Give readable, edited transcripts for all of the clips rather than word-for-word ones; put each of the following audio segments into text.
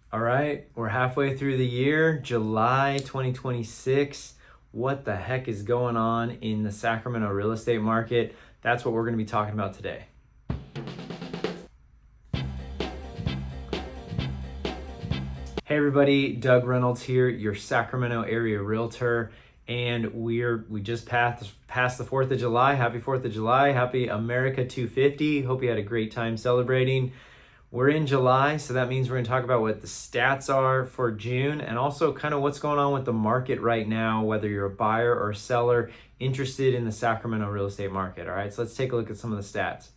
All right, we're halfway through the year, July 2026. What the heck is going on in the Sacramento real estate market? That's what we're going to be talking about today. Hey everybody, Doug Reynolds here, your Sacramento area realtor, and we just passed the 4th of July. Happy 4th of July, happy America 250. Hope you had a great time celebrating. We're in July, so that means we're going to talk about what the stats are for June and also kind of what's going on with the market right now, whether you're a buyer or a seller interested in the Sacramento real estate market. All right, so let's take a look at some of the stats.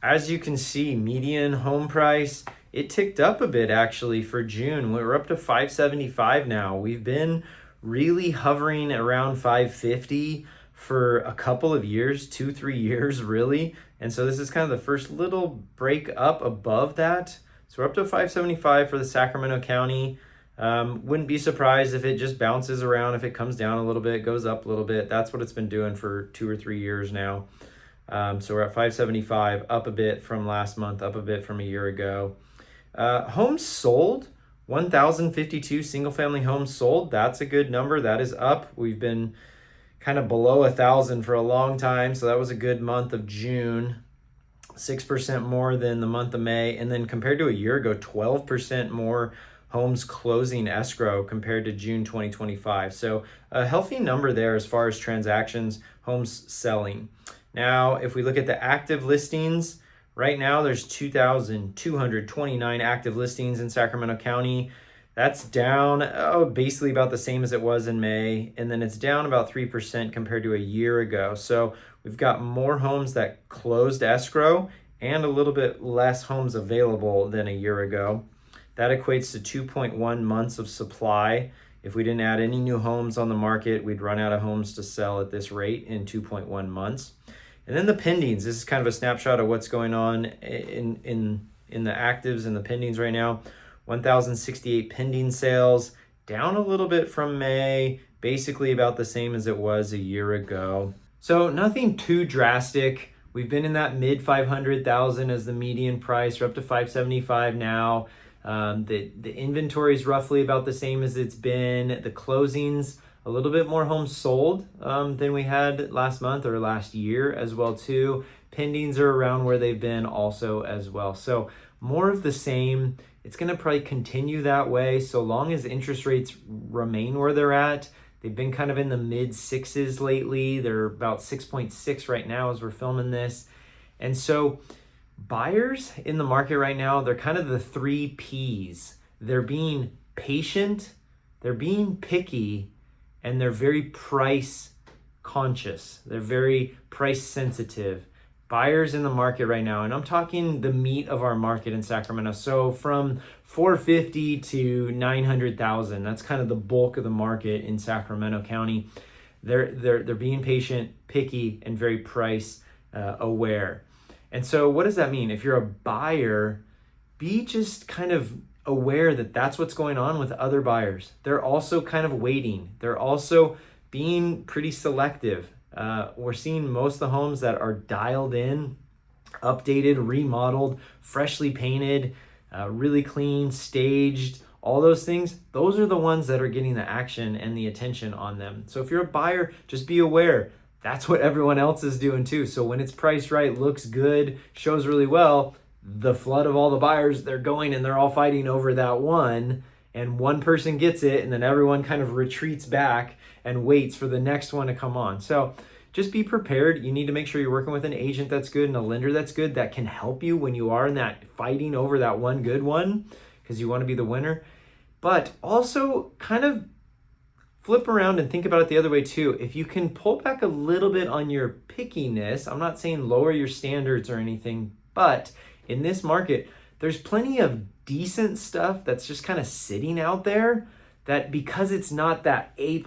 As you can see, median home price, it ticked up a bit actually for June. We're up to 575 now. We've been really hovering around 550 for a couple of years, 2-3 years really. And so this is kind of the first little break up above that. So we're up to 575 for the Sacramento County. Wouldn't be surprised if it just bounces around, if it comes down a little bit, goes up a little bit. That's what it's been doing for 2 or 3 years now. So we're at 575, up a bit from last month, up a bit from a year ago. Homes sold, 1,052 single family homes sold. That's a good number. That is up. We've been kind of below 1,000 for a long time. So that was a good month of June, 6% more than the month of May. And then compared to a year ago, 12% more homes closing escrow compared to June 2025. So a healthy number there as far as transactions, homes selling. Now, if we look at the active listings, right now there's 2,229 active listings in Sacramento County. That's down basically about the same as it was in May, and then it's down about 3% compared to a year ago. So we've got more homes that closed escrow and a little bit less homes available than a year ago. That equates to 2.1 months of supply. If we didn't add any new homes on the market, we'd run out of homes to sell at this rate in 2.1 months. And then the pendings, this is kind of a snapshot of what's going on in the actives and the pendings right now. 1,068 pending sales, down a little bit from May, basically about the same as it was a year ago. So nothing too drastic. We've been in that mid 500,000 as the median price. We're up to 575 now. The inventory is roughly about the same as it's been. The closings, a little bit more homes sold than we had last month or last year as well too. Pendings are around where they've been also as well. So more of the same. It's going to probably continue that way so long as interest rates remain where they're at. They've been kind of in the mid sixes lately. They're about 6.6 right now as we're filming this. And so buyers in the market right now, they're kind of the 3 Ps. They're being patient, they're being picky, and they're very price conscious. They're very price sensitive. Buyers in the market right now, and I'm talking the meat of our market in Sacramento. So from 450 to 900,000, that's kind of the bulk of the market in Sacramento County. They're being patient, picky, and very price aware. And so what does that mean? If you're a buyer, be just kind of aware that that's what's going on with other buyers. They're also kind of waiting. They're also being pretty selective. We're seeing most of the homes that are dialed in, updated, remodeled, freshly painted, really clean, staged, all those things. Those are the ones that are getting the action and the attention on them. So if you're a buyer, just be aware. That's what everyone else is doing too. So when it's priced right, looks good, shows really well, the flood of all the buyers, they're going and they're all fighting over that one. And one person gets it, and then everyone kind of retreats back and waits for the next one to come on. So just be prepared. You need to make sure you're working with an agent that's good and a lender that's good that can help you when you are in that fighting over that one good one, because you want to be the winner. But also kind of flip around and think about it the other way too. If you can pull back a little bit on your pickiness, I'm not saying lower your standards or anything, but in this market, there's plenty of decent stuff that's just kind of sitting out there that, because it's not that A+,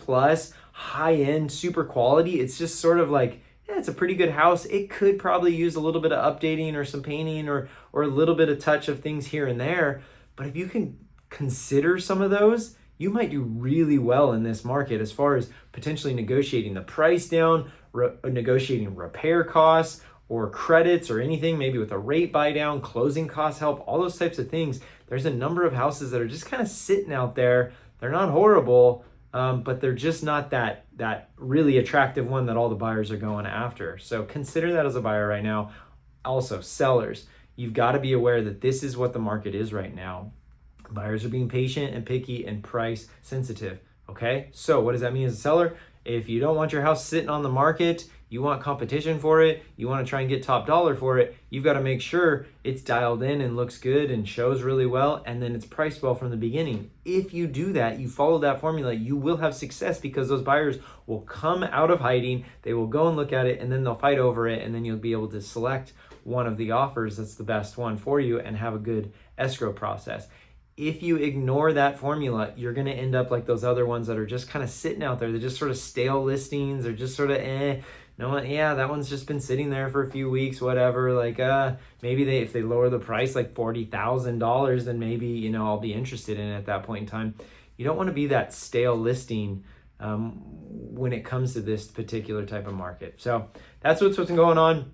high-end, super quality, it's just sort of like, it's a pretty good house. It could probably use a little bit of updating or some painting or a little bit of touch of things here and there. But if you can consider some of those, you might do really well in this market as far as potentially negotiating the price down, negotiating repair costs or credits or anything, maybe with a rate buy down, closing cost help, all those types of things. there's a number of houses that are just kind of sitting out there. They're not horrible, but they're just not that really attractive one that all the buyers are going after. So consider that as a buyer right now. Also, sellers, you've got to be aware that this is what the market is right now. Buyers are being patient and picky and price sensitive. Okay, so what does that mean as a seller? If you don't want your house sitting on the market, you want competition for it, you want to try and get top dollar for it, you've got to make sure it's dialed in and looks good and shows really well, and then it's priced well from the beginning. If you do that, you follow that formula, you will have success, because those buyers will come out of hiding, they will go and look at it, and then they'll fight over it, and then you'll be able to select one of the offers that's the best one for you and have a good escrow process. If you ignore that formula, you're going to end up like those other ones that are just kind of sitting out there. They're just sort of stale listings. They're just sort of, that one's just been sitting there for a few weeks, whatever. Like, maybe if they lower the price like $40,000, then maybe, I'll be interested in it at that point in time. You don't want to be that stale listing when it comes to this particular type of market. So that's what's going on.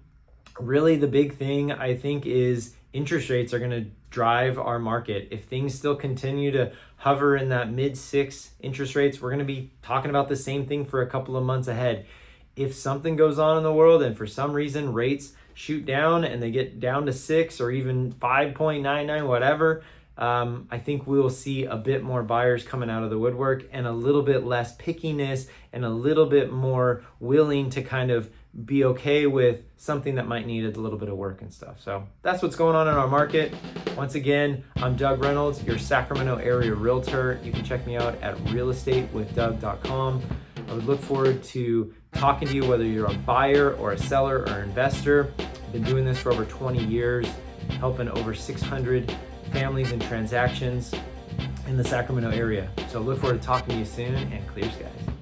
Really, the big thing I think is interest rates are going to drive our market. If things still continue to hover in that mid-6 interest rates, we're going to be talking about the same thing for a couple of months ahead. If something goes on in the world and for some reason rates shoot down and they get down to 6 or even 5.99, whatever, I think we will see a bit more buyers coming out of the woodwork and a little bit less pickiness and a little bit more willing to kind of be okay with something that might need a little bit of work and stuff. So that's what's going on in our market. Once again, I'm Doug Reynolds, your Sacramento area realtor. You can check me out at realestatewithdoug.com. I would look forward to talking to you, whether you're a buyer or a seller or an investor. I've been doing this for over 20 years, helping over 600 families and transactions in the Sacramento area. So look forward to talking to you soon, and clear skies.